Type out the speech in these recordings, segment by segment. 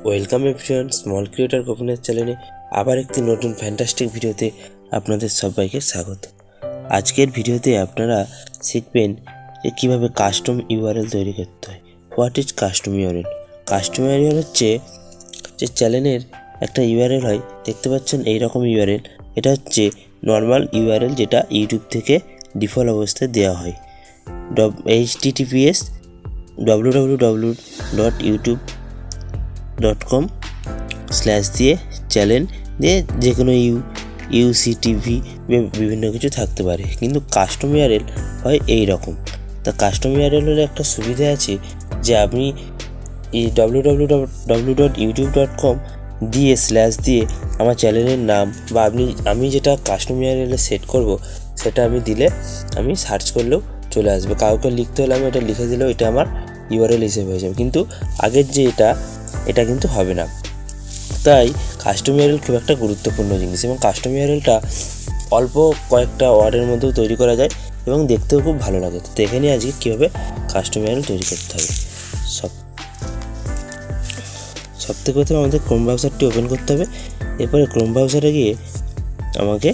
Welcome everyone, small creator Gopinath চ্যানেলে আবার একটি নতুন ফ্যান্টাস্টিক ভিডিওতে আপনাদের সবাইকে স্বাগত। আজকের ভিডিওতে আপনারা শিখবেন যে কীভাবে কাস্টম ইউআরএল তৈরি করতে হয়। What is custom URL? Custom URL হচ্ছে যে চ্যানেলের একটা ইউআরএল হয়, দেখতে পাচ্ছেন এই রকম ইউআরএল। এটা হচ্ছে নর্মাল ইউআরএল যেটা ইউটিউব থেকে ডিফল্ট অবস্থায় দেওয়া হয়। https www.youtube.com/ দিয়ে চ্যানেল দিয়ে যে কোনো ইউসিটিভি বিভিন্ন কিছু থাকতে পারে, কিন্তু কাস্টম ইউআরএল হয় এই রকম। তা কাস্টম ইউআরএলের একটা সুবিধা আছে যে আপনি এই www.youtube.com দিয়ে দিয়ে আমার চ্যানেলের নাম বা আমি যেটা কাস্টম ইউআরএল সেট করব সেটা আমি দিলে আমি সার্চ করলেও চলে আসবে। কাউকে লিখতে হলে আমি এটা লিখে দিলেও এটা আমার ইউআরএল হিসেবে হয়ে যাবে, কিন্তু আগের যে এটা কিন্তু হবে না। তাই কাস্টম ইউআরএল খুব একটা গুরুত্বপূর্ণ জিনিস, এবং কাস্টম ইউআরএলটা অল্প কয়েকটা ওয়ার্ডের মধ্যেও তৈরি করা যায় এবং দেখতেও খুব ভালো লাগে। তো দেখে নিই আজকে কীভাবে কাস্টম ইউআরএল তৈরি করতে হবে। সব থেকে প্রথমে আমাদের ক্রোম ব্রাউজারটি ওপেন করতে হবে। এরপরে ক্রোম ব্রাউজারে গিয়ে আমাকে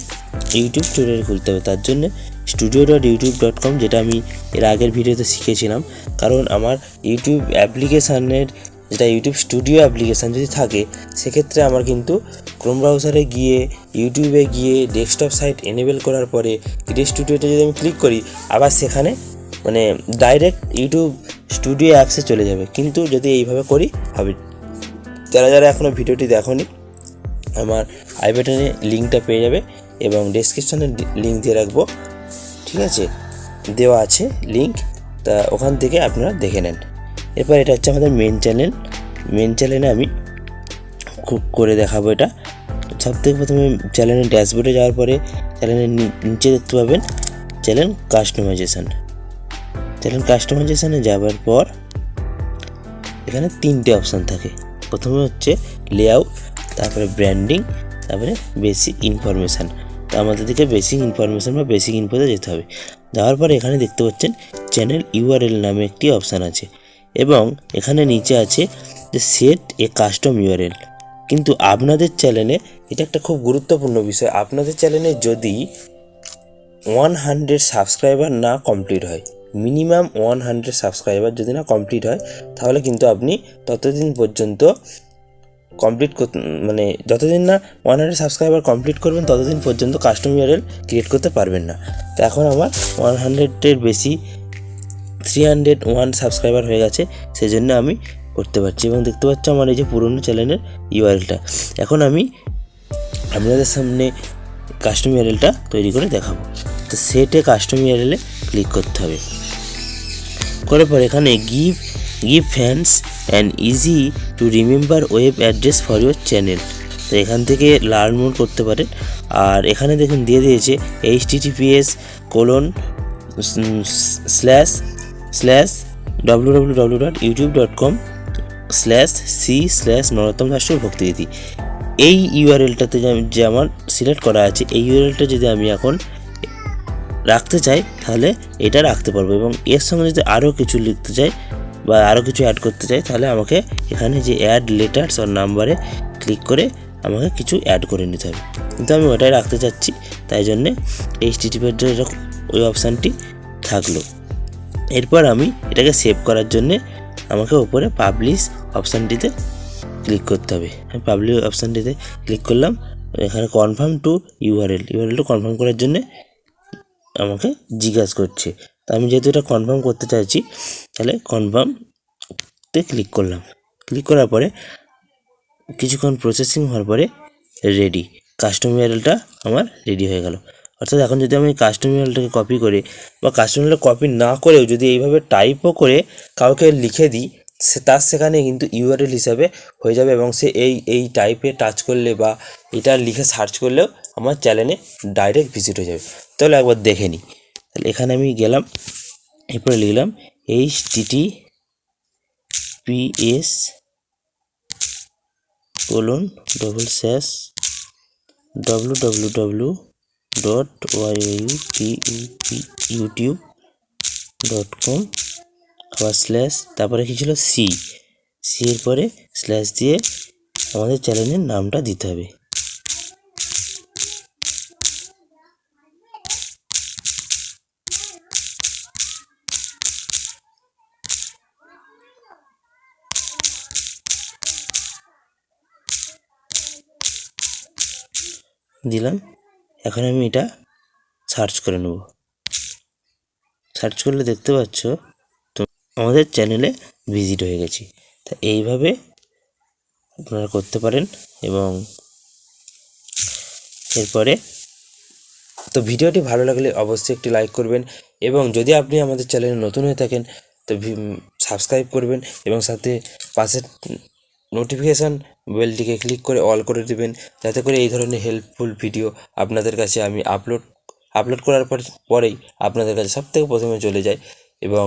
ইউটিউব স্টুডিও খুলতে হবে। তার জন্য studio.youtube.com, যেটা আমি এর আগের ভিডিওতে শিখেছিলাম। কারণ আমার ইউটিউব অ্যাপ্লিকেশানের যেটা ইউটিউব স্টুডিও অ্যাপ্লিকেশান যদি থাকে, সেক্ষেত্রে আমার কিন্তু ক্রোম ব্রাউজারে গিয়ে ইউটিউবে গিয়ে ডেস্কটপ সাইট এনেবেল করার পরে ক্রিয়েট স্টুডিওতে যদি আমি ক্লিক করি, আবার সেখানে ডাইরেক্ট ইউটিউব স্টুডিও অ্যাপসে চলে যাবে। কিন্তু যদি এইভাবে করি হবে। যারা এখনও ভিডিওটি দেখোনি, আমার আই বাটনে লিঙ্কটা পেয়ে যাবে এবং ডেসক্রিপশানে লিঙ্ক দিয়ে রাখবো, ঠিক আছে? দেওয়া আছে লিঙ্ক, তা ওখান থেকে আপনারা দেখে নেন। এরপর এটা হচ্ছে আমাদের মেন চ্যানেলে আমি করে দেখাবো। এটা সবথেকে প্রথমে চ্যানেলের ড্যাশবোর্ডে যাওয়ার পরে চ্যানেলের নিচে দেখতে পাবেন চ্যানেল কাস্টমাইজেশানে যাওয়ার পর এখানে 3টে অপশান থাকে। প্রথমে হচ্ছে লেআউট, তারপরে ব্র্যান্ডিং, তারপরে বেসিক ইনফরমেশান। তো আমাদের দিকে বেসিক ইনফরমেশান বা বেসিক ইনফোতে যেতে হবে। যাওয়ার পরে এখানে দেখতে পাচ্ছেন চ্যানেল ইউআরএল নামে একটি অপশান আছে, এবং এখানে নিচে আছে যে সেট এ কাস্টম ইউআরএল। কিন্তু আপনাদের চ্যানেলে এটা একটা খুব গুরুত্বপূর্ণ বিষয়। আপনাদের চ্যানেলে যদি 100 সাবস্ক্রাইবার না কমপ্লিট হয়, মিনিমাম 100 সাবস্ক্রাইবার যদি না কমপ্লিট হয়, তাহলে কিন্তু আপনি ততদিন পর্যন্ত যতদিন না 100 সাবস্ক্রাইবার কমপ্লিট করবেন ততদিন পর্যন্ত কাস্টম ইউআরএল ক্রিয়েট করতে পারবেন না। তো এখন আমার 100-এর বেশি 301 সাবস্ক্রাইবার হয়ে গেছে, সেই জন্য আমি করতে পারছি। এবং দেখতে পাচ্ছি আমার এই যে পুরনো চ্যানেলের ইউআরএলটা। এখন আমি আপনাদের সামনে কাস্টম ইউআরএলটা তৈরি করে দেখাবো। তো সেটে কাস্টম ইউআরএলে ক্লিক করতে হবে। করার পর এখানে give fans and easy to remember web address for your channel. তো এখান থেকে লার্ন মোর করতে পারেন। আর এখানে দেখুন দিয়ে দিয়েছে https://www.youtube.com/c/নরোত্তম দাসের ভক্তিদিদি। এই ইউআরএলটাতে যে আমার সিলেক্ট করা আছে, এই ইউআরএলটা যদি আমি এখন রাখতে চাই তাহলে এটা রাখতে পারবো, এবং এর সঙ্গে যদি আরও কিছু লিখতে চাই বা আরও কিছু অ্যাড করতে চাই, তাহলে আমাকে এখানে যে অ্যাড লেটার্স আর নাম্বারে ক্লিক করে আমাকে কিছু অ্যাড করে নিতে হবে। কিন্তু আমি ওটাই রাখতে চাচ্ছি, তাই জন্যে https ওই অপশানটি থাকলো। এরপর আমি এটাকে সেভ করার জন্যে আমাকে ওপরে পাবলিশ অপশানটিতে ক্লিক করতে হবে। আমি পাবলিশ অপশানটিতে ক্লিক করলাম। এখানে কনফার্ম টু ইউআরএলটা কনফার্ম করার জন্যে আমাকে জিজ্ঞাসা করছে। তো আমি যেহেতু এটা কনফার্ম করতে চাইছি, তাহলে কনফার্মতে ক্লিক করলাম। ক্লিক করার পরে কিছুক্ষণ প্রসেসিং হওয়ার পরে রেডি, কাস্টম ইউআরএলটা আমার রেডি হয়ে গেল। অর্থাৎ এখন যদি আমি কাস্টম ইউআরএলটাকে কপি করে বা কাস্টম ইউআরএল কপি না করেও যদি এইভাবে টাইপও করে কাউকে লিখে দিই, তার সেখানে কিন্তু ইউআরএল হিসাবে হয়ে যাবে, এবং সে এই টাইপে টাচ করলে বা এটা লিখে সার্চ করলেও আমার চ্যানেলে ডাইরেক্ট ভিজিট হয়ে যাবে। তাহলে একবার দেখে নিই। তাহলে এখানে আমি গেলাম, এরপরে লিখলাম https://www.youtube.com/, তারপরে কি ছিল সি এর পরে স্ল্যাশ দিয়ে আমাদের চ্যানেলের নামটা দিতে হবে। দিলাম। এখন আমি এটা সার্চ করে নেব। সার্চ করলে দেখতে পাচ্ছ তো আমাদের চ্যানেলে ভিজিট হয়ে গেছি। তা এইভাবে আপনারা করতে পারেন। এবং এরপরে তো ভিডিওটি ভালো লাগলে অবশ্যই একটি লাইক করবেন, এবং যদি আপনি আমাদের চ্যানেলে নতুন হয়ে থাকেন তো সাবস্ক্রাইব করবেন এবং সাথে পাশের নোটিফিকেশান বেলটিকে ক্লিক করে অল করে দেবেন, যাতে করে এই ধরনের হেল্পফুল ভিডিও আপনাদের কাছে আমি আপলোড করার পরেই আপনাদের কাছে সবথেকে প্রথমে চলে যায়। এবং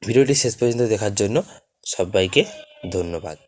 ভিডিওটি শেষ পর্যন্ত দেখার জন্য সবাইকে ধন্যবাদ।